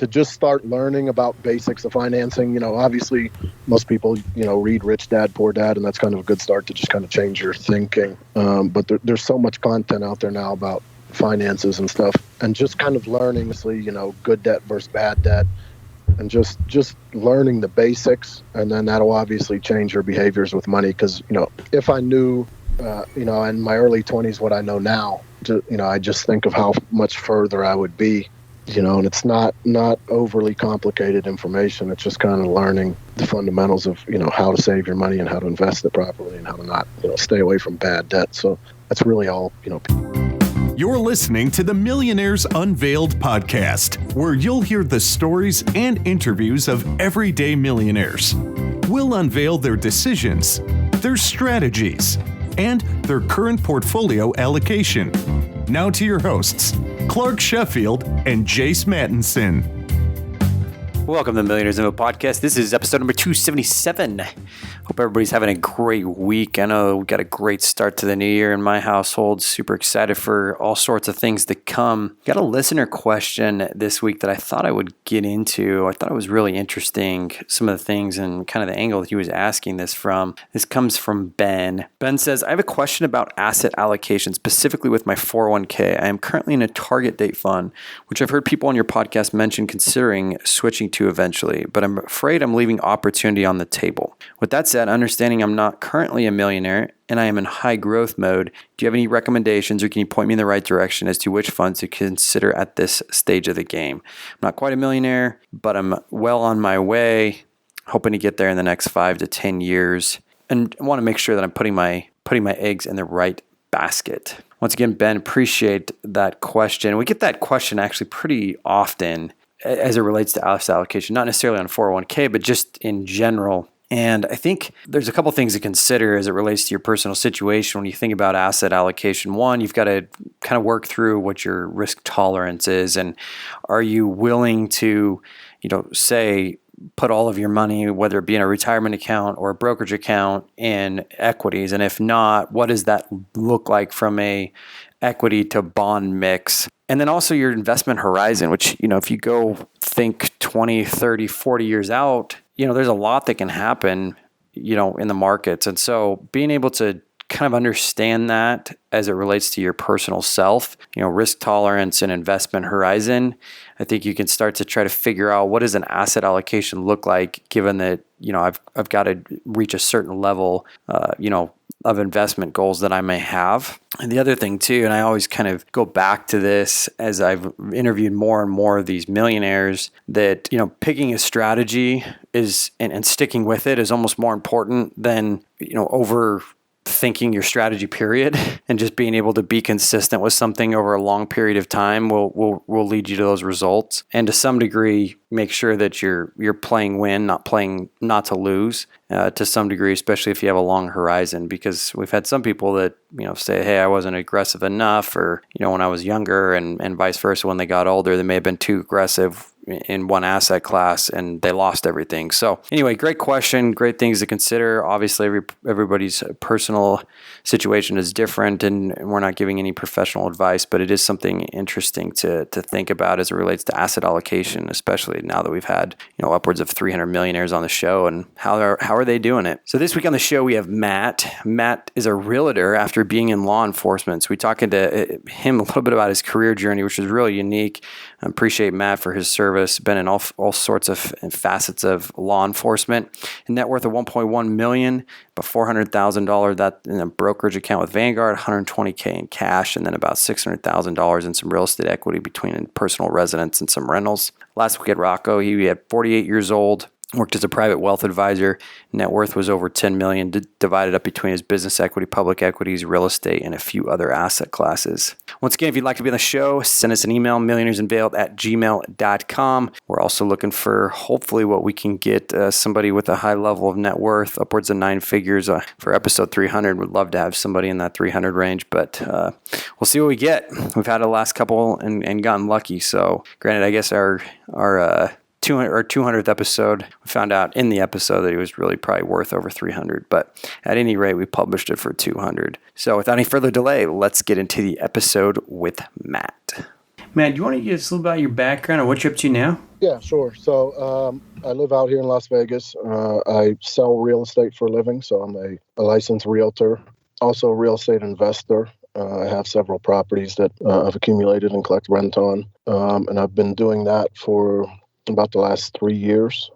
to just start learning about basics of financing. Obviously most people, read Rich Dad, Poor Dad, and that's kind of a good start to just kind of change your thinking. But there's so much content out there now about finances and stuff, and just kind of learning, good debt versus bad debt, and just learning the basics. And then that'll obviously change your behaviors with money. Because, if I knew, in my early 20s what I know now, I just think of how much further I would be, and it's not overly complicated information. It's just kind of learning the fundamentals of, how to save your money and how to invest it properly and how to not, stay away from bad debt. So that's really all, You're listening to the Millionaires Unveiled podcast, where you'll hear the stories and interviews of everyday millionaires. We'll unveil their decisions, their strategies, and their current portfolio allocation. Now to your hosts, Clark Sheffield and Jace Mattinson. Welcome to the Millionaires Unveiled podcast. This is episode number 277. Hope everybody's having a great week. I know we got a great start to the new year in my household. Super excited for all sorts of things to come. Got a listener question this week that I thought I would get into. I thought it was really interesting, some of the things and kind of the angle that he was asking this from. This comes from Ben. Ben says, I have a question about asset allocation, specifically with my 401k. I am currently in a target date fund, which I've heard people on your podcast mention considering switching to eventually, but I'm afraid I'm leaving opportunity on the table. With that said, understanding I'm not currently a millionaire and I am in high growth mode, do you have any recommendations or can you point me in the right direction as to which funds to consider at this stage of the game? I'm not quite a millionaire, but I'm well on my way, hoping to get there in the next 5 to 10 years, and I want to make sure that I'm putting my eggs in the right basket. Once again, Ben, appreciate that question. We get that question actually pretty often as it relates to asset allocation, not necessarily on 401k, but just in general. And I think there's a couple things to consider as it relates to your personal situation when you think about asset allocation. One, you've got to kind of work through what your risk tolerance is, and are you willing to, say, put all of your money, whether it be in a retirement account or a brokerage account, in equities? And if not, what does that look like from a equity to bond mix? And then also your investment horizon, which, if you go think 20, 30, 40 years out, there's a lot that can happen, in the markets. And so being able to kind of understand that as it relates to your personal self, risk tolerance and investment horizon, I think you can start to try to figure out what does an asset allocation look like, given that, I've got to reach a certain level, of investment goals that I may have. And the other thing too, and I always kind of go back to this as I've interviewed more and more of these millionaires, that, picking a strategy is, and sticking with it is almost more important than, overthinking your strategy period, and just being able to be consistent with something over a long period of time will lead you to those results. And to some degree, make sure that you're playing win, not to lose, to some degree, especially if you have a long horizon, because we've had some people that, say, hey, I wasn't aggressive enough, or, when I was younger, and vice versa, when they got older, they may have been too aggressive in one asset class and they lost everything. So anyway, great question, great things to consider. Obviously, everybody's personal situation is different, and we're not giving any professional advice, but it is something interesting to think about as it relates to asset allocation, especially now that we've had, upwards of 300 millionaires on the show, and how are they doing it? So this week on the show, we have Matt. Matt is a realtor after being in law enforcement. So we talking to him a little bit about his career journey, which is really unique. I appreciate Matt for his service, been in all sorts of facets of law enforcement. A net worth of $1.1 million, about $400,000 that in a brokerage account with Vanguard, $120K in cash, and then about $600,000 in some real estate equity between personal residence and some rentals. Last week at Rocco, he had 48 years old, worked as a private wealth advisor. Net worth was over $10 million, divided up between his business equity, public equities, real estate, and a few other asset classes. Once again, if you'd like to be on the show, send us an email, millionairesunveiled@gmail.com. We're also looking for, hopefully, what we can get somebody with a high level of net worth, upwards of 9 figures for episode 300. We'd love to have somebody in that 300 range, but we'll see what we get. We've had the last couple and gotten lucky. So granted, I guess our 200th episode, we found out in the episode that it was really probably worth over 300, but at any rate, we published it for 200. So without any further delay, let's get into the episode with Matt. Matt, do you want to give us a little about your background and what you're up to now? Yeah, sure. So I live out here in Las Vegas. I sell real estate for a living, so I'm a licensed realtor, also a real estate investor. I have several properties that I've accumulated and collect rent on, and I've been doing that for about the last 3 years,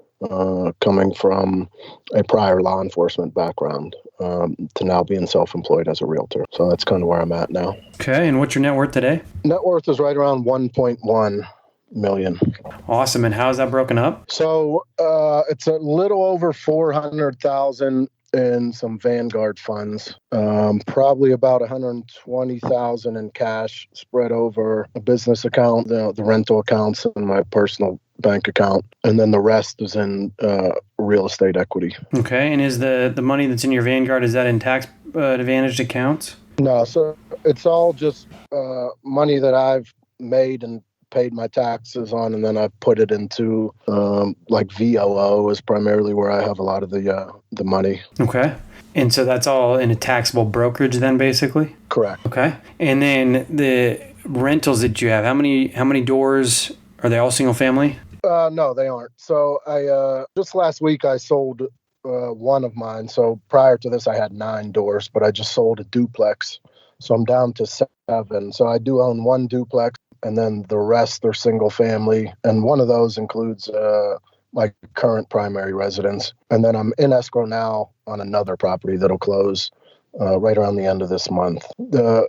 coming from a prior law enforcement background to now being self-employed as a realtor. So that's kind of where I'm at now. Okay, and what's your net worth today? Net worth is right around 1.1 million. Awesome, and how is that broken up? So it's a little over 400,000 in some Vanguard funds, probably about 120,000 in cash spread over a business account, the rental accounts, and my personal bank account, and then the rest is in real estate equity. Okay, and is the money that's in your Vanguard, is that in tax advantaged accounts? No, so it's all just money that I've made and paid my taxes on, and then I've put it into like VOO is primarily where I have a lot of the money. Okay, and so that's all in a taxable brokerage then, basically? Correct. Okay, and then the rentals that you have, how many doors, are they all single family? No, they aren't. So I just last week I sold one of mine. So prior to this I had 9 doors, but I just sold a duplex, so I'm down to 7. So I do own one duplex, and then the rest are single family, and one of those includes my current primary residence. And then I'm in escrow now on another property that'll close right around the end of this month. The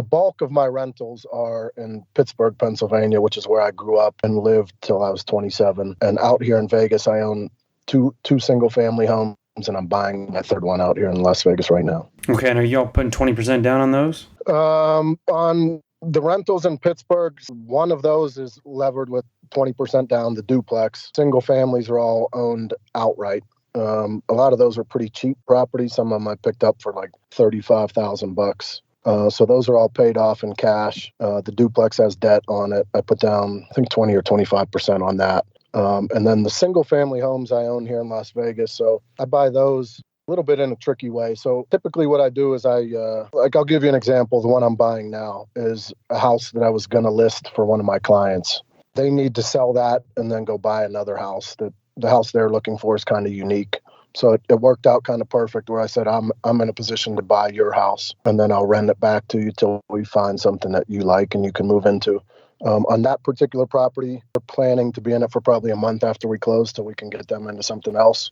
bulk of my rentals are in Pittsburgh, Pennsylvania, which is where I grew up and lived till I was 27. And out here in Vegas, I own two single family homes, and I'm buying my third one out here in Las Vegas right now. Okay, and are y'all putting 20% down on those? On the rentals in Pittsburgh, one of those is levered with 20% down, the duplex. Single families are all owned outright. A lot of those are pretty cheap properties. Some of them I picked up for like $35,000. So those are all paid off in cash. The duplex has debt on it. I put down, I think, 20 or 25% on that. And then the single family homes I own here in Las Vegas. So I buy those a little bit in a tricky way. So typically what I do is I'll give you an example. The one I'm buying now is a house that I was going to list for one of my clients. They need to sell that and then go buy another house. The house they're looking for is kind of unique. So it worked out kind of perfect where I said, I'm in a position to buy your house, and then I'll rent it back to you till we find something that you like and you can move into. On that particular property, we're planning to be in it for probably a month after we close till we can get them into something else.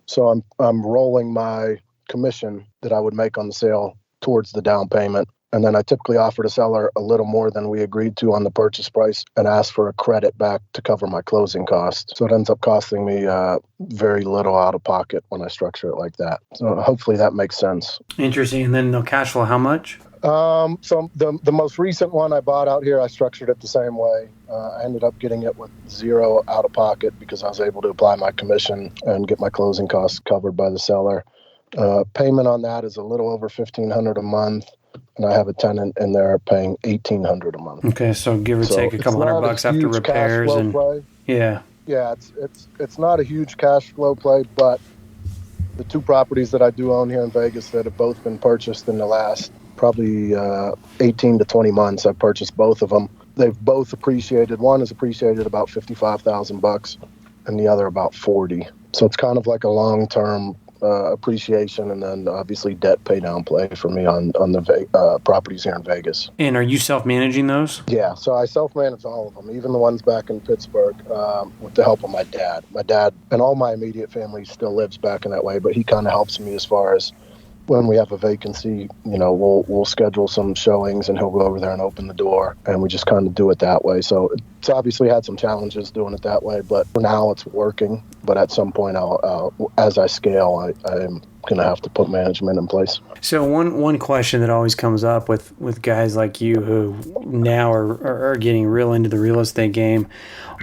So I'm rolling my commission that I would make on the sale towards the down payment. And then I typically offer the seller a little more than we agreed to on the purchase price and ask for a credit back to cover my closing costs. So it ends up costing me very little out of pocket when I structure it like that. So hopefully that makes sense. Interesting. And then they'll cash flow how much? So the most recent one I bought out here, I structured it the same way. I ended up getting it with 0 out of pocket because I was able to apply my commission and get my closing costs covered by the seller. Payment on that is a little over $1,500 a month. And I have a tenant in there paying $1,800 a month. Okay, so give or take a couple $100 after repairs and play. Yeah, it's not a huge cash flow play, but the 2 properties that I do own here in Vegas that have both been purchased in the last probably 18 to 20 months, I've purchased both of them. They've both appreciated. One has appreciated about $55,000, and the other about 40. So it's kind of like a long-term appreciation, and then obviously debt pay down play for me on the properties here in Vegas. And are you self-managing those? Yeah, so I self-manage all of them, even the ones back in Pittsburgh, with the help of my dad. My dad and all my immediate family still lives back in that way, but he kind of helps me as far as when we have a vacancy, we'll schedule some showings and he'll go over there and open the door, and we just kind of do it that way. So it's obviously had some challenges doing it that way, but for now it's working. But at some point, as I scale, I'm going to have to put management in place. So one question that always comes up with guys like you who now are getting real into the real estate game,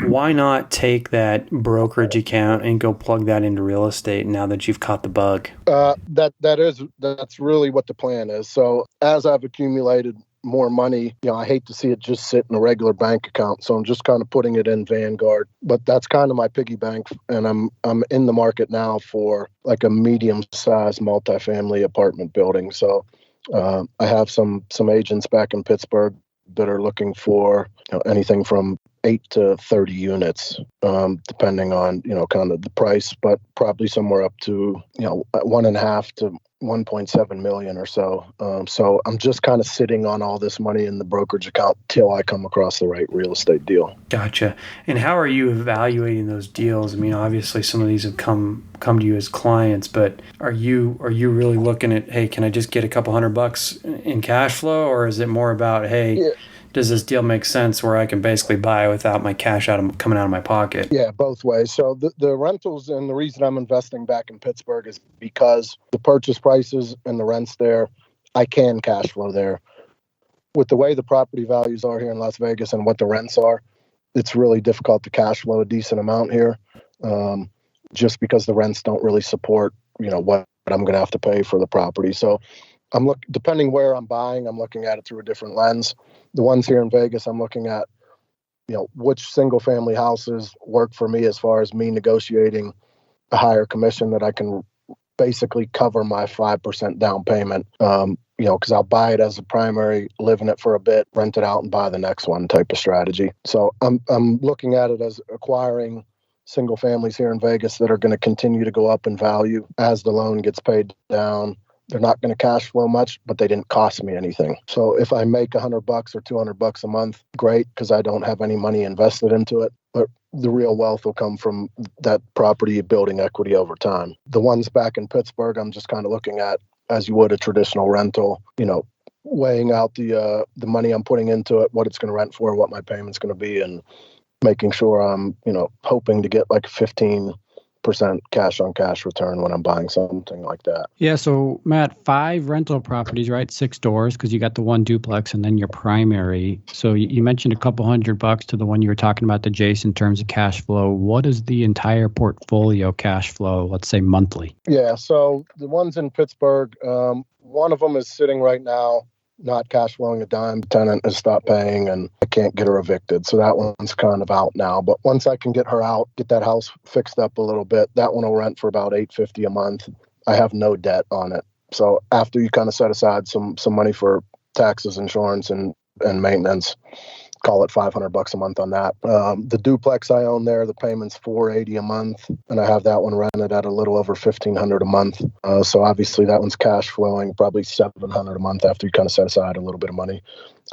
why not take that brokerage account and go plug that into real estate now that you've caught the bug? That's really what the plan is. So as I've accumulated more money, I hate to see it just sit in a regular bank account. So I'm just kind of putting it in Vanguard, but that's kind of my piggy bank. And I'm in the market now for like a medium-sized multifamily apartment building. So I have some agents back in Pittsburgh that are looking for anything from 8 to 30 units, depending on, kind of the price, but probably somewhere up to, 1.5 to 1.7 million or so. So I'm just kind of sitting on all this money in the brokerage account till I come across the right real estate deal. Gotcha. And how are you evaluating those deals? I mean, obviously some of these have come to you as clients, but are you really looking at, hey, can I just get a couple $100 in cash flow, or is it more about, hey, does this deal make sense where I can basically buy without my cash coming out of my pocket? Yeah, both ways. So the rentals, and the reason I'm investing back in Pittsburgh is because the purchase prices and the rents there, I can cash flow there. With the way the property values are here in Las Vegas and what the rents are, it's really difficult to cash flow a decent amount here, just because the rents don't really support, what I'm going to have to pay for the property. So depending where I'm buying, I'm looking at it through a different lens. The ones here in Vegas, I'm looking at, which single family houses work for me as far as me negotiating a higher commission that I can basically cover my 5% down payment. Because I'll buy it as a primary, live in it for a bit, rent it out, and buy the next one type of strategy. So I'm looking at it as acquiring single families here in Vegas that are going to continue to go up in value as the loan gets paid down. They're not going to cash flow much, but they didn't cost me anything. So if I make $100 or $200 a month, great, because I don't have any money invested into it. But the real wealth will come from that property building equity over time. The ones back in Pittsburgh, I'm just kind of looking at as you would a traditional rental, weighing out the money I'm putting into it, what it's going to rent for, what my payment's going to be, and making sure I'm, hoping to get like a 15% cash on cash return when I'm buying something like that. Yeah. So Matt, 5 rental properties, right? 6 doors, because you got the 1 duplex and then your primary. So you mentioned a couple $100 to the one you were talking about, to Jason, in terms of cash flow. What is the entire portfolio cash flow, let's say monthly? Yeah. So the ones in Pittsburgh, one of them is sitting right now, not cash flowing a dime. The tenant has stopped paying and I can't get her evicted. So that one's kind of out now. But once I can get her out, get that house fixed up a little bit, that one will rent for about $850 a month. I have no debt on it. So after you kind of set aside some money for taxes, insurance, and maintenance, call it $500 a month on that. The duplex I own there, the payment's $480 a month, and I have that one rented at a little over $1,500 a month. So obviously that one's cash flowing probably $700 a month after you kind of set aside a little bit of money.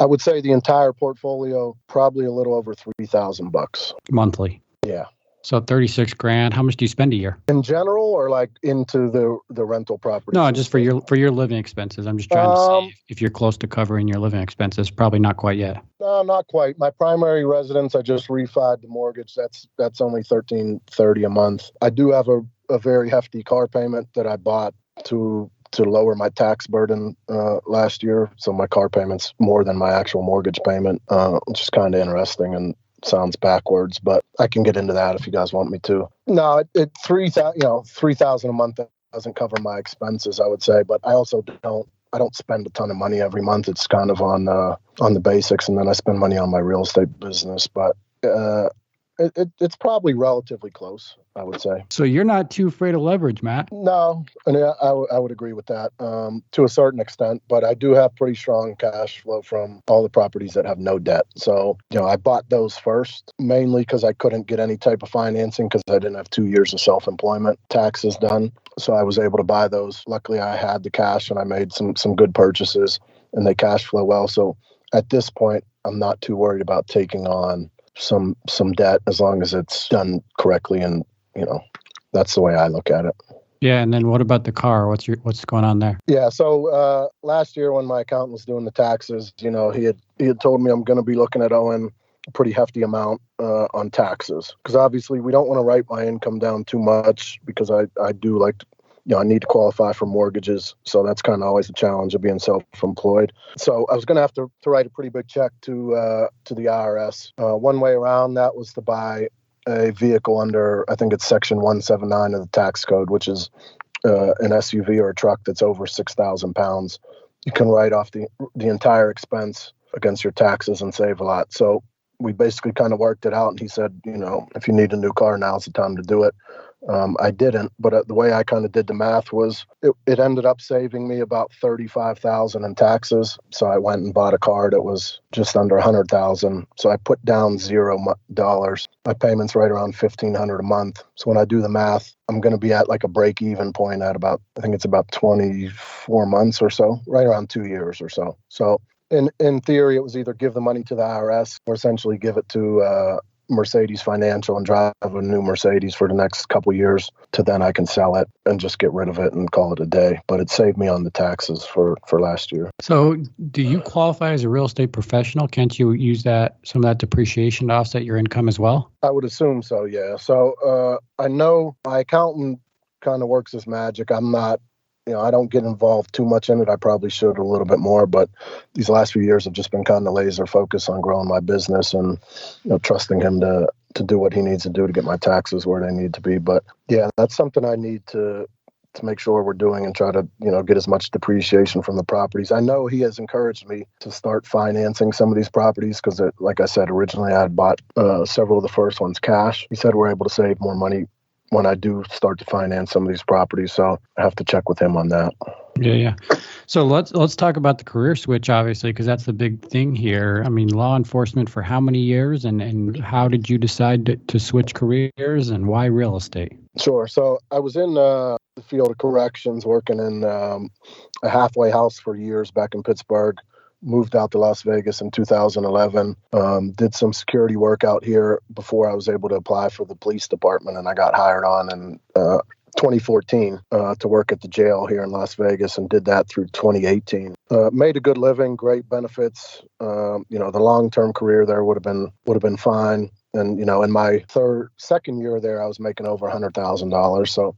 I would say the entire portfolio probably a little over $3,000 monthly. Yeah. So $36,000. How much do you spend a year? In general, or like into the rental property? No, just for your living expenses. I'm just trying to see if you're close to covering your living expenses. Probably not quite yet. No, not quite. My primary residence, I just refied the mortgage. That's only $1,330 a month. I do have a very hefty car payment that I bought to lower my tax burden last year. So my car payment's more than my actual mortgage payment, which is kind of interesting and sounds backwards, but I can get into that if you guys want me to. No, $3,000 a month doesn't cover my expenses, I would say, but I also don't spend a ton of money every month. It's kind of on the basics, and then I spend money on my real estate business, but it's probably relatively close, I would say. So you're not too afraid of leverage, Matt? No, and I would agree with that to a certain extent, but I do have pretty strong cash flow from all the properties that have no debt. So, I bought those first, mainly because I couldn't get any type of financing because I didn't have 2 years of self-employment taxes done. So I was able to buy those. Luckily, I had the cash and I made some good purchases, and they cash flow well. So at this point, I'm not too worried about taking on some debt as long as it's done correctly, and that's the way I look at it. Yeah, and then what about the car? What's going on there? Yeah, so last year when my accountant was doing the taxes, he had told me I'm going to be looking at owing a pretty hefty amount on taxes, because obviously we don't want to write my income down too much, because I do like to, I need to qualify for mortgages. So that's kind of always the challenge of being self-employed. So I was going to have to write a pretty big check to the IRS. One way around that was to buy a vehicle under, I think it's section 179 of the tax code, which is an SUV or a truck that's over 6,000 pounds. You can write off the entire expense against your taxes and save a lot. So we basically kind of worked it out. And he said, if you need a new car, now's the time to do it. I didn't, but the way I kind of did the math was it ended up saving me about $35,000 in taxes. So I went and bought a car that was just under $100,000. So I put down $0. My payment's right around $1,500 a month. So when I do the math, I'm going to be at like a break-even point at about, I think it's about 24 months or so, right around 2 years or so. So in theory, it was either give the money to the IRS or essentially give it to Mercedes Financial and drive a new Mercedes for the next couple of years to then I can sell it and just get rid of it and call it a day. But it saved me on the taxes for last year. So do you qualify as a real estate professional? Can't you use some of that depreciation to offset your income as well? I would assume so, yeah. So I know my accountant kind of works as magic. I'm not, I don't get involved too much in it. I probably should a little bit more, but these last few years have just been kind of laser focused on growing my business and trusting him to do what he needs to do to get my taxes where they need to be. But yeah, that's something I need to make sure we're doing and try to get as much depreciation from the properties. I know he has encouraged me to start financing some of these properties because, like I said, originally I had bought several of the first ones cash. He said we're able to save more money when I do start to finance some of these properties. So I have to check with him on that. Yeah. So let's talk about the career switch, obviously, because that's the big thing here. I mean, law enforcement for how many years, and how did you decide to switch careers, and why real estate? Sure. So I was in the field of corrections, working in a halfway house for years back in Pittsburgh. Moved out to Las Vegas in 2011, did some security work out here before I was able to apply for the police department, and I got hired on in 2014 to work at the jail here in Las Vegas, and did that through 2018. Made a good living, great benefits. The long-term career there would have been fine. And in my second year there, I was making over $100,000. So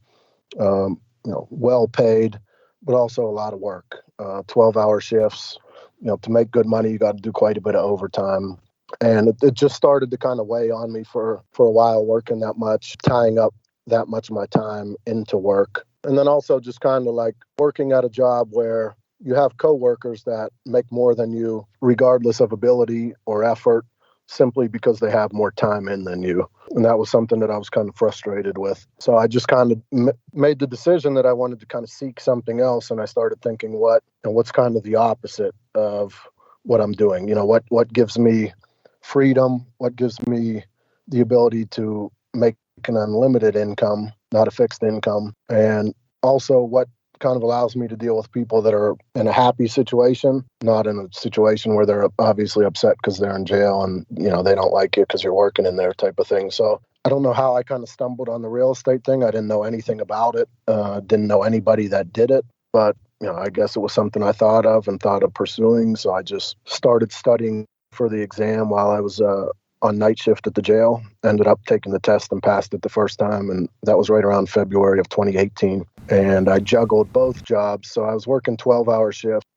well paid, but also a lot of work. 12-hour shifts. To make good money, you got to do quite a bit of overtime. And it just started to kind of weigh on me for a while, working that much, tying up that much of my time into work. And then also just kind of like working at a job where you have coworkers that make more than you, regardless of ability or effort, simply because they have more time in than you. And that was something that I was kind of frustrated with. So I just kind of made the decision that I wanted to kind of seek something else. And I started thinking what's kind of the opposite of what I'm doing? What gives me freedom? What gives me the ability to make an unlimited income, not a fixed income? And also what kind of allows me to deal with people that are in a happy situation, not in a situation where they're obviously upset because they're in jail and, they don't like you because you're working in there type of thing. So I don't know how I kind of stumbled on the real estate thing. I didn't know anything about it. Didn't know anybody that did it, but I guess it was something I thought of pursuing. So I just started studying for the exam while I was on night shift at the jail. Ended up taking the test and passed it the first time. And that was right around February of 2018. And I juggled both jobs. So I was working 12-hour shifts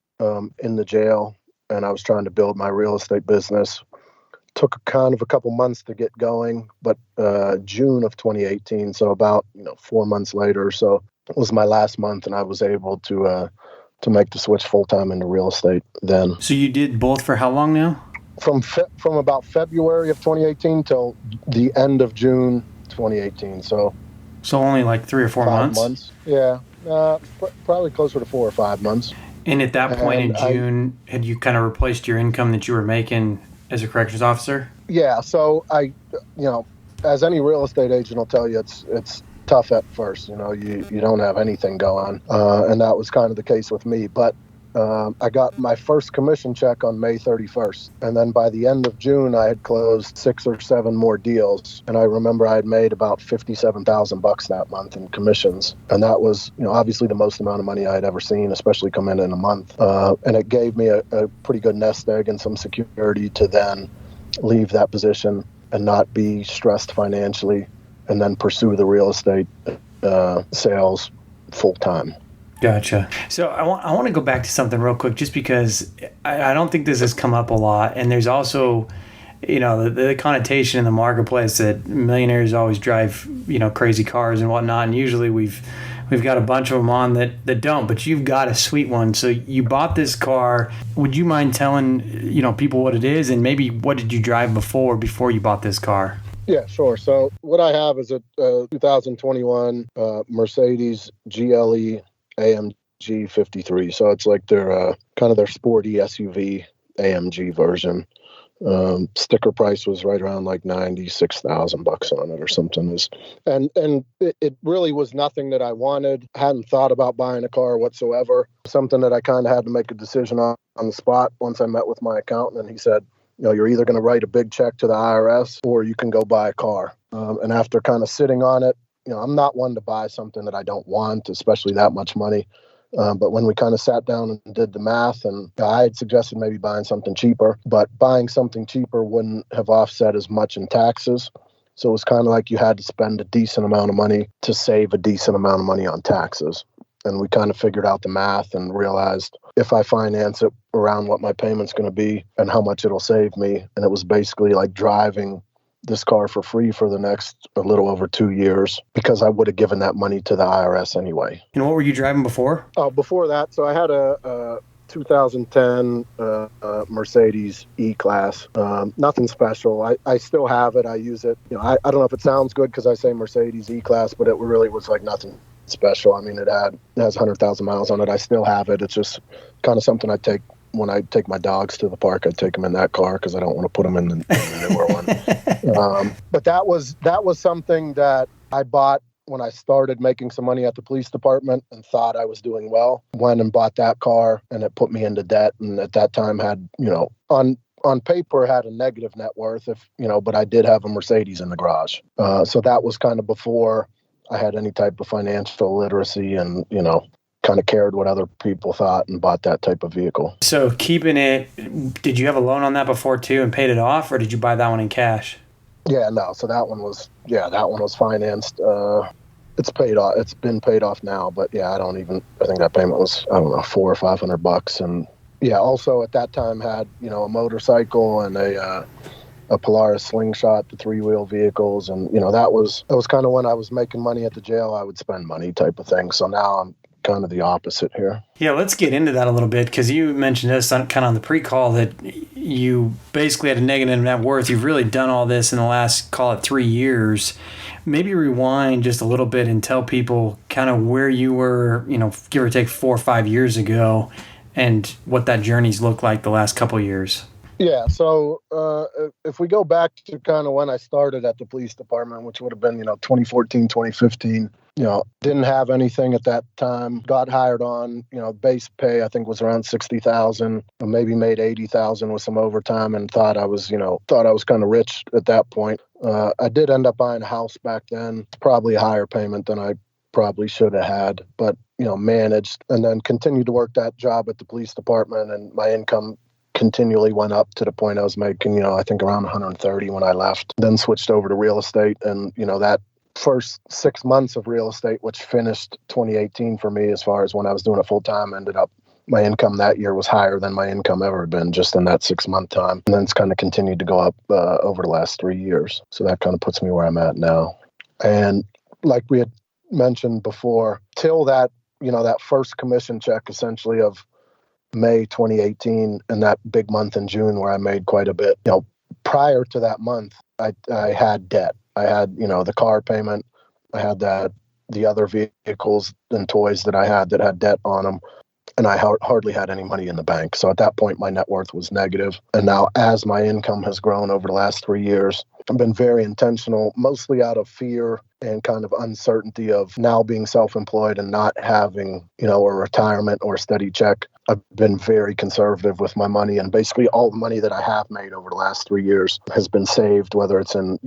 in the jail, and I was trying to build my real estate business. Took kind of a couple months to get going, but June of 2018, so about 4 months later or so, was my last month, and I was able to make the switch full-time into real estate then. So you did both for how long now? From about February of 2018 till the end of June 2018. So only like 3 or 4 months? Yeah, probably closer to 4 or 5 months. And at that point in June, had you kind of replaced your income that you were making as a corrections officer? Yeah, so I, as any real estate agent will tell you, it's tough at first. You don't have anything going, and that was kind of the case with me. But I got my first commission check on May 31st. And then by the end of June, I had closed 6 or 7 more deals. And I remember I had made about $57,000 that month in commissions. And that was, obviously the most amount of money I had ever seen, especially come in a month. And it gave me a pretty good nest egg and some security to then leave that position and not be stressed financially and then pursue the real estate sales full time. Gotcha. So I want to go back to something real quick, just because I don't think this has come up a lot. And there's also, the connotation in the marketplace that millionaires always drive, crazy cars and whatnot. And usually we've got a bunch of them on that don't, but you've got a sweet one. So you bought this car. Would you mind telling, people what it is, and maybe what did you drive before you bought this car? Yeah, sure. So what I have is a 2021 Mercedes GLE AMG 53. So it's like their kind of their sporty SUV AMG version. Sticker price was right around like $96,000 on it or something. And it really was nothing that I wanted. Hadn't thought about buying a car whatsoever. Something that I kind of had to make a decision on the spot once I met with my accountant, and he said, you're either going to write a big check to the IRS or you can go buy a car. And after kind of sitting on it, I'm not one to buy something that I don't want, especially that much money. But when we kind of sat down and did the math, and I had suggested maybe buying something cheaper, but buying something cheaper wouldn't have offset as much in taxes. So it was kind of like you had to spend a decent amount of money to save a decent amount of money on taxes. And we kind of figured out the math and realized if I finance it around what my payment's going to be and how much it'll save me. And it was basically like driving this car for free for the next a little over 2 years because I would have given that money to the IRS anyway. And what were you driving before? Before that, so I had a 2010 Mercedes E-Class. Nothing special. I still have it. I use it. I don't know if it sounds good because I say Mercedes E-Class, but it really was like nothing special. I mean, it has 100,000 miles on it. I still have it. It's just kind of something I take when I take my dogs to the park. I take them in that car because I don't want to put them in the newer one. But that was something that I bought when I started making some money at the police department and thought I was doing well. Went and bought that car, and it put me into debt. And at that time had, on paper had a negative net worth, but I did have a Mercedes in the garage. So that was kind of before I had any type of financial literacy and, kind of cared what other people thought and bought that type of vehicle. So keeping it, did you have a loan on that before too and paid it off, or did you buy that one in cash? Yeah, no. So that one was financed. It's paid off. It's been paid off now, but yeah, I think that payment was, I don't know, $400 or $500. And yeah, also at that time had, a motorcycle and a Polaris Slingshot, the 3-wheel vehicles. And, that was kind of when I was making money at the jail, I would spend money type of thing. So now I'm kind of the opposite here. Yeah, let's get into that a little bit because you mentioned this kind of on the pre-call that you basically had a negative net worth. You've really done all this in the last, call it 3 years. Maybe rewind just a little bit and tell people kind of where you were, give or take 4 or 5 years ago and what that journey's looked like the last couple of years. Yeah, so if we go back to kind of when I started at the police department, which would have been, 2014, 2015, didn't have anything at that time, got hired on, base pay, I think was around 60,000, maybe made 80,000 with some overtime and thought I was kind of rich at that point. I did end up buying a house back then, probably a higher payment than I probably should have had, but, managed and then continued to work that job at the police department, and my income continually went up to the point I was making, I think around 130 when I left, then switched over to real estate. And, that first 6 months of real estate, which finished 2018 for me as far as when I was doing it full time, ended up my income that year was higher than my income ever had been just in that 6 month time. And then it's kind of continued to go up over the last 3 years. So that kind of puts me where I'm at now. And like we had mentioned before, till that, that first commission check essentially of May 2018 and that big month in June where I made quite a bit. Prior to that month, I had debt. I had, the car payment. I had the other vehicles and toys that I had debt on them. And I hardly had any money in the bank. So at that point, my net worth was negative. And now as my income has grown over the last 3 years, I've been very intentional, mostly out of fear and kind of uncertainty of now being self-employed and not having, a retirement or a steady check. I've been very conservative with my money, and basically all the money that I have made over the last 3 years has been saved, whether it's in,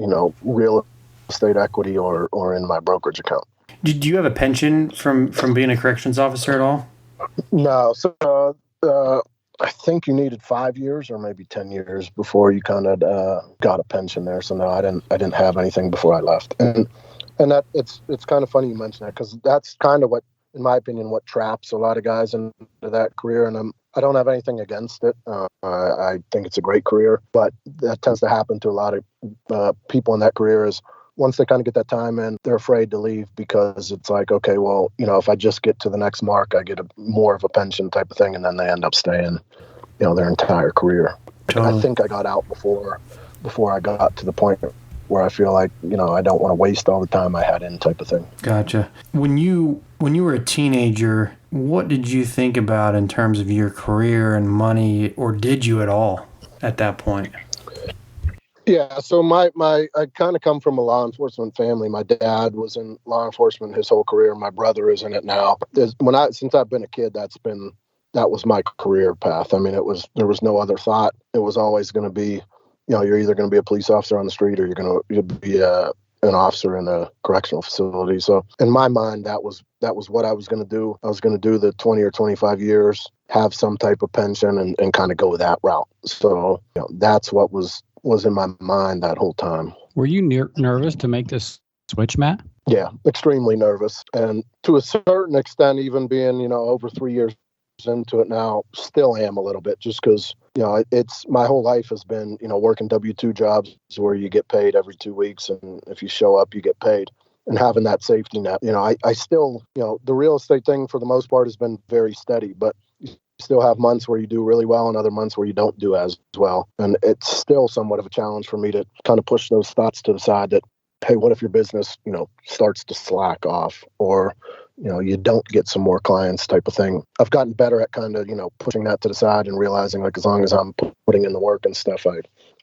real estate equity or in my brokerage account. Did you have a pension from being a corrections officer at all? No. So I think you needed 5 years or maybe 10 years before you kind of got a pension there. So no, I didn't have anything before I left. And that it's kind of funny you mention that because that's kind of what, in my opinion, what traps a lot of guys into that career. And I don't have anything against it. I think it's a great career, but that tends to happen to a lot of people in that career is once they kind of get that time in, they're afraid to leave because it's like, okay, well, if I just get to the next mark, I get more of a pension type of thing. And then they end up staying, their entire career. Totally. I think I got out before I got to the point where I feel like, I don't want to waste all the time I had in type of thing. Gotcha. When you were a teenager, what did you think about in terms of your career and money, or did you at all at that point? Yeah, so I kind of come from a law enforcement family. My dad was in law enforcement his whole career. My brother is in it now. Since I've been a kid, that was my career path. I mean, there was no other thought. It was always going to be, you're either going to be a police officer on the street or you'll be an officer in a correctional facility. So in my mind, that was what I was going to do. I was going to do the 20 or 25 years, have some type of pension, and kind of go that route. So that's what was in my mind that whole time. Were you nervous to make this switch, Matt? Yeah, extremely nervous. And to a certain extent, even being, over 3 years into it now, still am a little bit, just because, it's my whole life has been, working W-2 jobs where you get paid every 2 weeks. And if you show up, you get paid. And having that safety net, I still, the real estate thing for the most part has been very steady, but you still have months where you do really well and other months where you don't do as well. And it's still somewhat of a challenge for me to kind of push those thoughts to the side that, hey, what if your business, starts to slack off, or, you don't get some more clients type of thing. I've gotten better at kind of, pushing that to the side and realizing, like, as long as I'm putting in the work and stuff,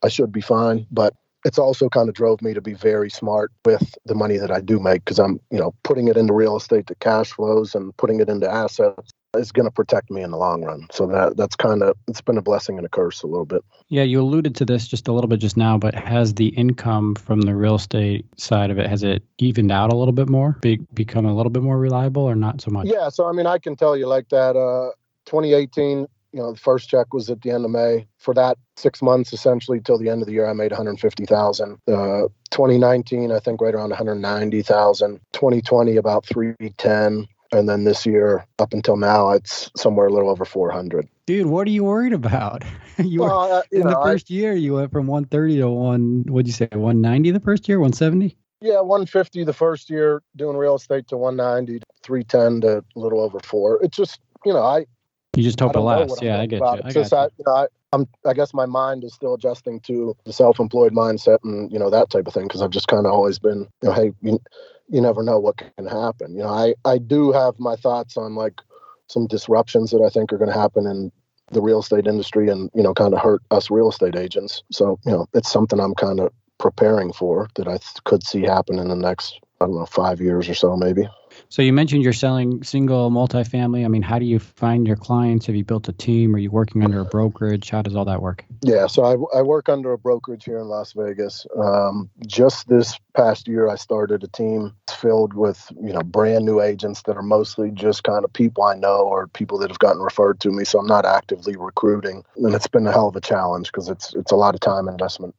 I should be fine. But it's also kind of drove me to be very smart with the money that I do make, because I'm, putting it into real estate that cash flows and putting it into assets is going to protect me in the long run. So that's kind of, it's been a blessing and a curse a little bit. Yeah, you alluded to this just a little bit just now, but has the income from the real estate side of it, has it evened out a little bit more, become a little bit more reliable, or not so much? Yeah, so I mean, I can tell you like that 2018, the first check was at the end of May. For that 6 months, essentially till the end of the year, I made $150,000. 2019, I think right around $190,000. 2020, about $310,000. And then this year, up until now, it's somewhere a little over $400,000. Dude, what are you worried about? The first year, you went from 130 to what'd you say, 190 the first year, 170? Yeah, 150 the first year doing real estate to 190, 310 to a little over $400,000. It's just, you just hope it lasts. Yeah, I get you. I guess my mind is still adjusting to the self-employed mindset and, that type of thing, because I've just kind of always been, hey, you never know what can happen. I do have my thoughts on like some disruptions that I think are going to happen in the real estate industry and, kind of hurt us real estate agents. So, it's something I'm kind of preparing for that I could see happen in the next, 5 years or so, maybe. So you mentioned you're selling single, multifamily. I mean, how do you find your clients? Have you built a team? Are you working under a brokerage? How does all that work? Yeah, so I work under a brokerage here in Las Vegas. Just this past year, I started a team filled with, brand new agents that are mostly just kind of people I know or people that have gotten referred to me. So I'm not actively recruiting. And it's been a hell of a challenge because it's a lot of time investment,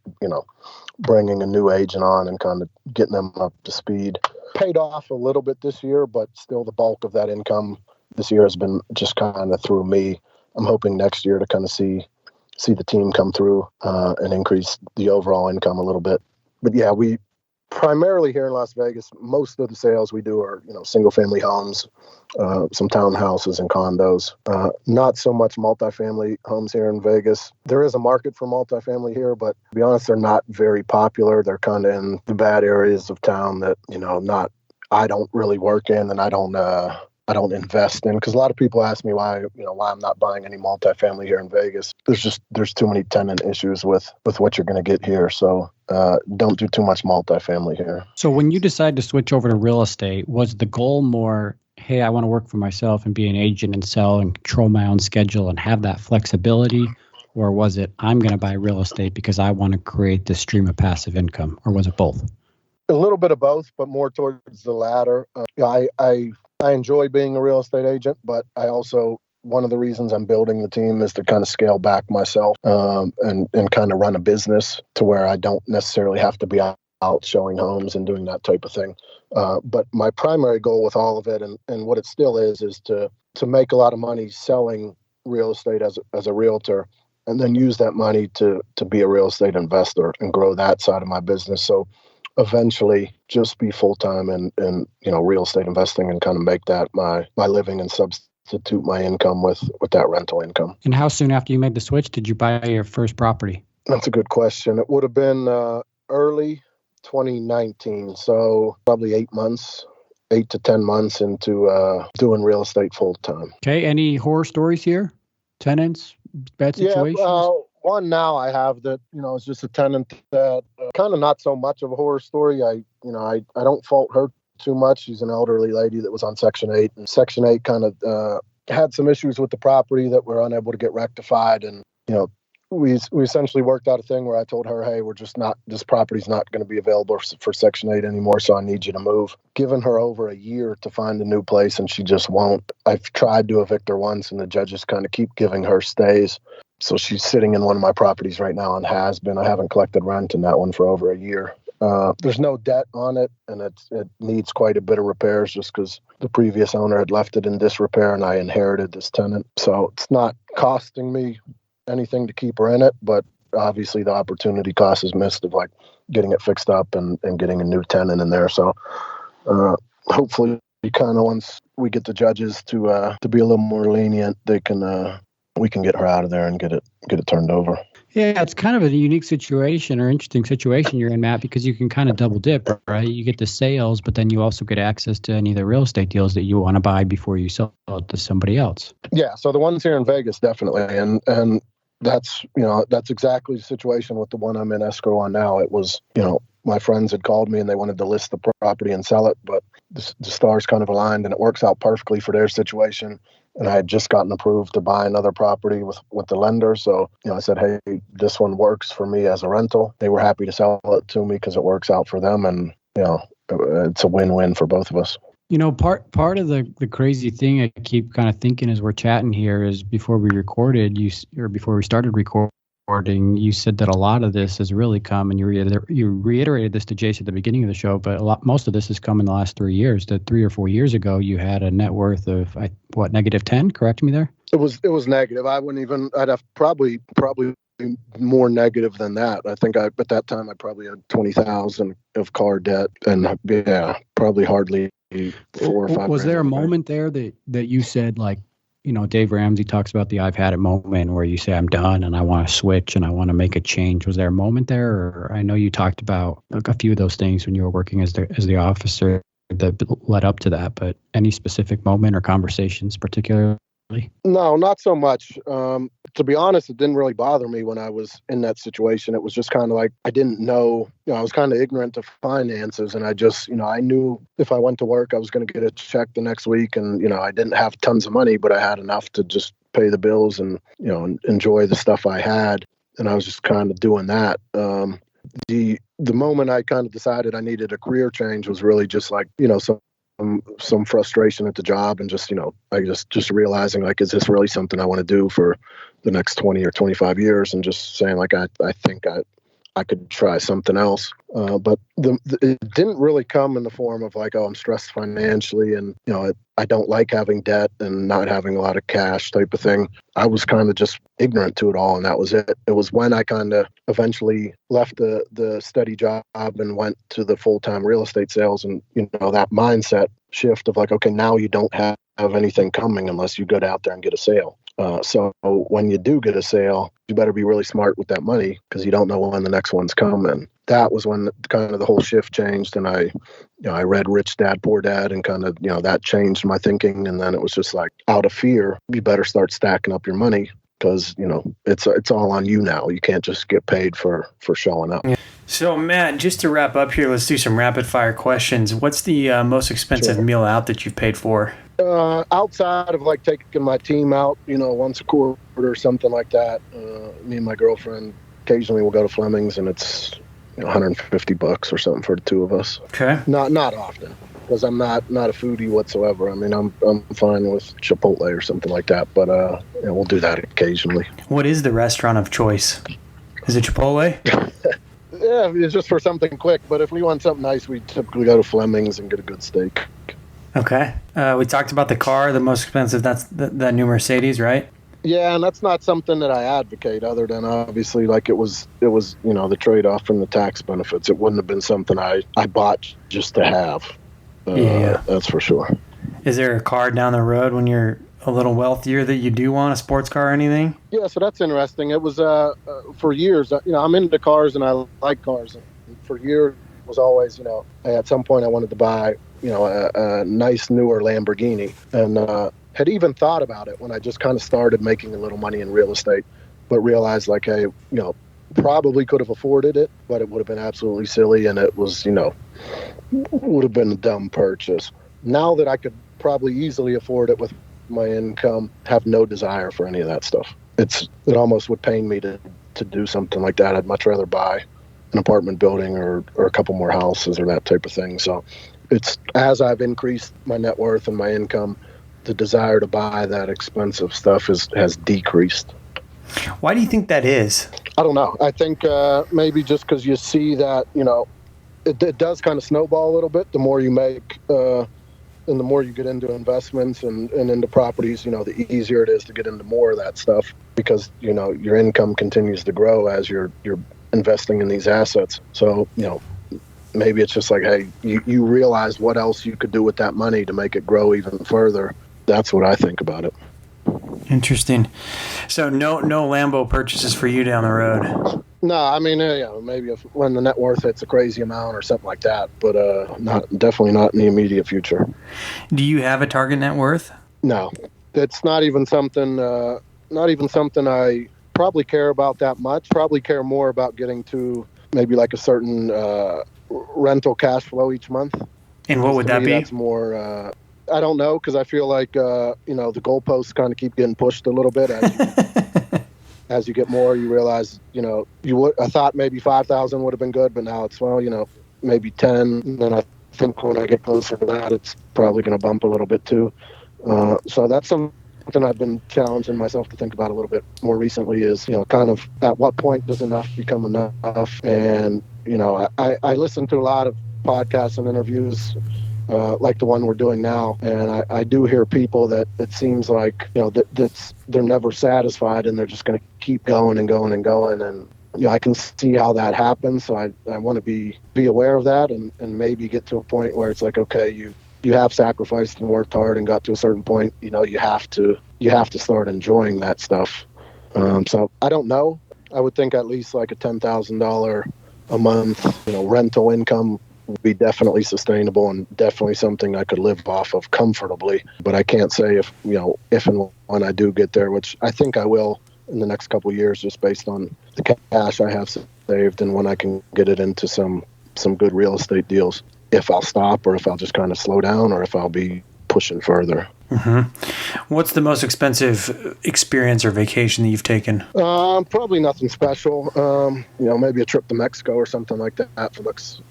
bringing a new agent on and kind of getting them up to speed. Paid off a little bit this year, but still the bulk of that income this year has been just kind of through me. I'm hoping next year to kind of see the team come through and increase the overall income a little bit. But yeah, we primarily here in Las Vegas, most of the sales we do are, single family homes, some townhouses and condos. Not so much multifamily homes here in Vegas. There is a market for multifamily here, but to be honest, they're not very popular. They're kind of in the bad areas of town that, I don't really work in and I don't invest in, because a lot of people ask me why I'm not buying any multifamily here in Vegas. There's too many tenant issues with what you're going to get here. So don't do too much multifamily here. So when you decide to switch over to real estate, was the goal more, hey, I want to work for myself and be an agent and sell and control my own schedule and have that flexibility? Or was it, I'm going to buy real estate because I want to create this stream of passive income? Or was it both? A little bit of both, but more towards the latter. I enjoy being a real estate agent, but I also, one of the reasons I'm building the team is to kind of scale back myself and kind of run a business to where I don't necessarily have to be out showing homes and doing that type of thing. But my primary goal with all of it and what it still is to make a lot of money selling real estate as a realtor, and then use that money to be a real estate investor and grow that side of my business. So eventually just be full-time in real estate investing and kind of make that my living and substitute my income with that rental income. And how soon after you made the switch did you buy your first property? That's a good question. It would have been early 2019, so probably 8 to 10 months into doing real estate full time. Okay. Any horror stories here? Tenants, bad situations? Yeah, one now I have that, it's just a tenant that kind of not so much of a horror story. I don't fault her too much. She's an elderly lady that was on Section 8, and Section 8 kind of had some issues with the property that were unable to get rectified. And, we essentially worked out a thing where I told her, hey, this property's not going to be available for Section 8 anymore, so I need you to move. Given her over a year to find a new place, and she just won't. I've tried to evict her once, and the judges kind of keep giving her stays. So she's sitting in one of my properties right now and has been. I haven't collected rent in that one for over a year. There's no debt on it, and it needs quite a bit of repairs just because the previous owner had left it in disrepair, and I inherited this tenant. So it's not costing me anything to keep her in it, but obviously the opportunity cost is missed of like getting it fixed up and getting a new tenant in there. So hopefully kind of once we get the judges to be a little more lenient, we can get her out of there and get it turned over. Yeah, it's kind of a unique situation or interesting situation you're in, Matt, because you can kind of double dip, right? You get the sales, but then you also get access to any of the real estate deals that you want to buy before you sell it to somebody else. Yeah, so the ones here in Vegas, definitely. And that's exactly the situation with the one I'm in escrow on now. It was, my friends had called me and they wanted to list the property and sell it, but the stars kind of aligned and it works out perfectly for their situation. And I had just gotten approved to buy another property with the lender. So, I said, hey, this one works for me as a rental. They were happy to sell it to me because it works out for them. And, it's a win-win for both of us. Part of the crazy thing I keep kind of thinking as we're chatting here is before we started recording, you said that a lot of this has really come, and you reiterated this to Jason at the beginning of the show, but most of this has come in the last 3 years. That 3 or 4 years ago, you had a net worth of negative 10. Correct me there. It was negative. I'd have probably more negative than that. I think at that time I probably had 20,000 of car debt, and probably hardly 4 or 5. Was there a moment there that you said, like, Dave Ramsey talks about the I've had it moment where you say I'm done and I want to switch and I want to make a change? Was there a moment there? Or I know you talked about a few of those things when you were working as the officer that led up to that, but any specific moment or conversations particularly? No, not so much. To be honest, it didn't really bother me when I was in that situation. It was just kind of like I didn't know, I was kind of ignorant to finances. And I just, I knew if I went to work, I was going to get a check the next week. And, I didn't have tons of money, but I had enough to just pay the bills and, enjoy the stuff I had. And I was just kind of doing that. The moment I kind of decided I needed a career change was really just like, some frustration at the job and just, I just realizing like, is this really something I want to do for the next 20 or 25 years? And just saying like, I think I could try something else. But it didn't really come in the form of like, oh, I'm stressed financially and, I don't like having debt and not having a lot of cash type of thing. I was kind of just ignorant to it all. And that was it. It was when I kind of eventually left the steady job and went to the full-time real estate sales and, that mindset shift of like, okay, now you don't have anything coming unless you get out there and get a sale. So when you do get a sale, you better be really smart with that money because you don't know when the next one's coming. That was when kind of the whole shift changed, and I read Rich Dad Poor Dad, and kind of that changed my thinking. And then it was just like, out of fear, you better start stacking up your money because it's all on you now. You can't just get paid for showing up. Yeah. So Matt, just to wrap up here, let's do some rapid fire questions. What's the most expensive meal out that you've paid for? Outside of like taking my team out, once a quarter or something like that, me and my girlfriend occasionally will go to Fleming's, and it's $150 or something for the two of us. Okay. Not often, because I'm not a foodie whatsoever. I mean, I'm fine with Chipotle or something like that, but we'll do that occasionally. What is the restaurant of choice? Is it Chipotle? Yeah, it's just for something quick. But if we want something nice, we typically go to Fleming's and get a good steak. Okay. We talked about the car, the most expensive. That's that new Mercedes, right? Yeah, and that's not something that I advocate, other than obviously like it was the trade-off from the tax benefits. It wouldn't have been something I bought just to have. Yeah, that's for sure. Is there a car down the road when you're a little wealthier that you do want, a sports car or anything? Yeah, so that's interesting. It was for years. I'm into cars and I like cars. And for years, was always, at some point I wanted to buy, a nice newer Lamborghini, and had even thought about it when I just kind of started making a little money in real estate, but realized like, hey, probably could have afforded it, but it would have been absolutely silly, and it was, would have been a dumb purchase. Now that I could probably easily afford it with my income, have no desire for any of that stuff. It almost would pain me to do something like that. I'd much rather buy an apartment building or a couple more houses or that type of thing. So it's, as I've increased my net worth and my income, the desire to buy that expensive stuff has decreased. Why do you think that is? I don't know. I think maybe just because you see that, it does kind of snowball a little bit. The more you make and the more you get into investments and into properties, the easier it is to get into more of that stuff because, your income continues to grow as you're investing in these assets. So, maybe it's just like, hey, you realize what else you could do with that money to make it grow even further. That's what I think about it. Interesting. So no Lambo purchases for you down the road. No, I mean, maybe when the net worth hits a crazy amount or something like that, but definitely not in the immediate future. Do you have a target net worth? No, it's not even something. I probably care about that much. Probably care more about getting to maybe like a certain rental cash flow each month. And what would that be? That's more. I don't know, because I feel like the goalposts kind of keep getting pushed a little bit as you get more. You realize I thought maybe 5,000 would have been good, but now it's maybe 10. And then I think when I get closer to that, it's probably going to bump a little bit too. So that's something I've been challenging myself to think about a little bit more recently. Is kind of at what point does enough become enough? And I listen to a lot of podcasts and interviews. Like the one we're doing now, and I do hear people that it seems like they're never satisfied, and they're just going to keep going and going and going, and I can see how that happens. So I want to be aware of that, and maybe get to a point where it's like, okay, you have sacrificed and worked hard and got to a certain point. You have to start enjoying that stuff. So I don't know. I would think at least like a $10,000 a month rental income would be definitely sustainable and definitely something I could live off of comfortably. But I can't say if and when I do get there, which I think I will in the next couple of years, just based on the cash I have saved and when I can get it into some good real estate deals, if I'll stop or if I'll just kind of slow down or if I'll be pushing further. Mm-hmm. What's the most expensive experience or vacation that you've taken? Probably nothing special. Maybe a trip to Mexico or something like that for looks.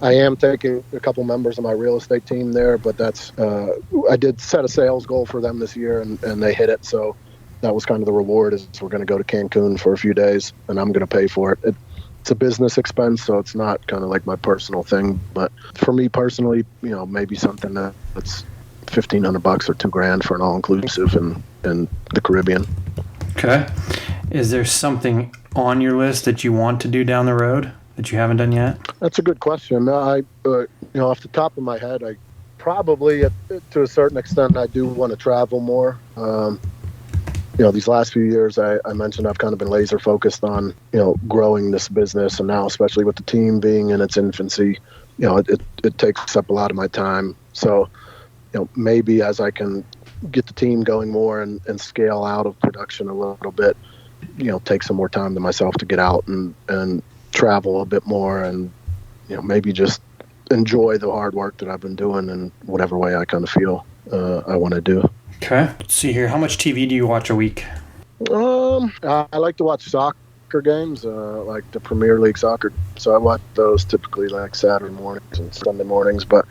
I am taking a couple members of my real estate team there, but that's I did set a sales goal for them this year, and they hit it. So that was kind of the reward. Is we're going to go to Cancun for a few days, and I'm going to pay for it. It's a business expense, so it's not kind of like my personal thing. But for me personally, maybe something that's $1,500 or $2,000 for an all-inclusive in the Caribbean. Okay. Is there something on your list that you want to do down the road that you haven't done yet? That's a good question. Off the top of my head, I probably, to a certain extent, I do want to travel more. These last few years, I mentioned I've kind of been laser focused on, growing this business. And now, especially with the team being in its infancy, it takes up a lot of my time. So, maybe as I can get the team going more and scale out of production a little bit, take some more time to myself to get out and travel a bit more and, maybe just enjoy the hard work that I've been doing in whatever way I kind of feel I want to do. Okay. Let's see here. How much TV do you watch a week? I like to watch soccer games, like the Premier League soccer. So I watch those typically like Saturday mornings and Sunday mornings. But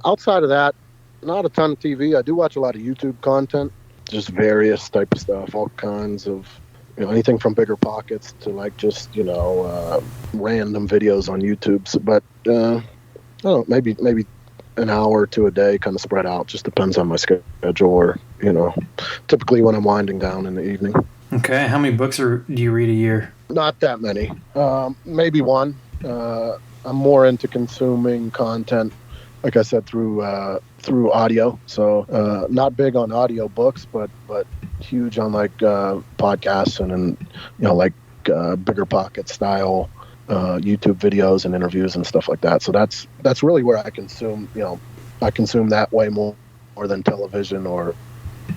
outside of that, not a ton of TV. I do watch a lot of YouTube content, just various type of stuff, all kinds of, anything from bigger pockets to like just, random videos on YouTube. So, but I don't know, maybe an hour or two a day, kind of spread out. Just depends on my schedule or, typically when I'm winding down in the evening. Okay. How many books do you read a year? Not that many. Maybe one. I'm more into consuming content, like I said, through audio. So not big on audio books, but huge on like podcasts and like bigger pocket style YouTube videos and interviews and stuff like that. So that's really where I consume. I consume that way more than television or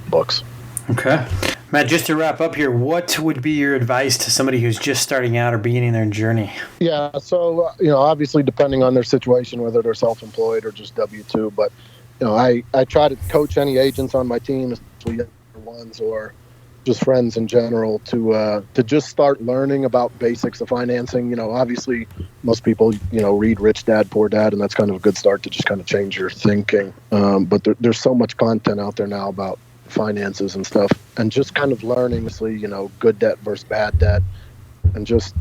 books. Okay. Matt, just to wrap up here, what would be your advice to somebody who's just starting out or beginning their journey? Yeah, so obviously depending on their situation, whether they're self-employed or just W-2, but I try to coach any agents on my team, especially younger ones or just friends in general, to just start learning about basics of financing. Obviously most people read Rich Dad Poor Dad, and that's kind of a good start to just kind of change your thinking. But there's so much content out there now about finances and stuff, and just kind of learning, good debt versus bad debt, and just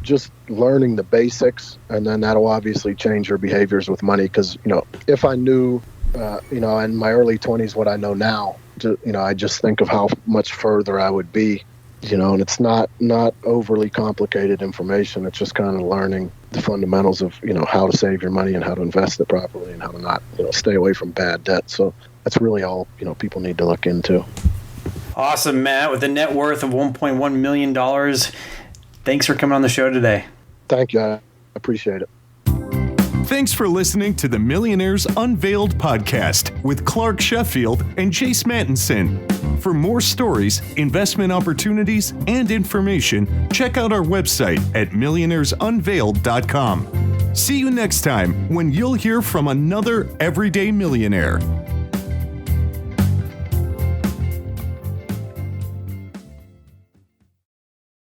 learning the basics, and then that'll obviously change your behaviors with money. Because if I knew in my early 20s what I know now, I just think of how much further I would be, and it's not overly complicated information. It's just kind of learning the fundamentals of how to save your money and how to invest it properly and how to not stay away from bad debt. So that's really all people need to look into. Awesome, Matt, with a net worth of $1.1 million. Thanks for coming on the show today. Thank you. I appreciate it. Thanks for listening to the Millionaires Unveiled podcast with Clark Sheffield and Chase Mattinson. For more stories, investment opportunities, and information, check out our website at millionairesunveiled.com. See you next time when you'll hear from another everyday millionaire.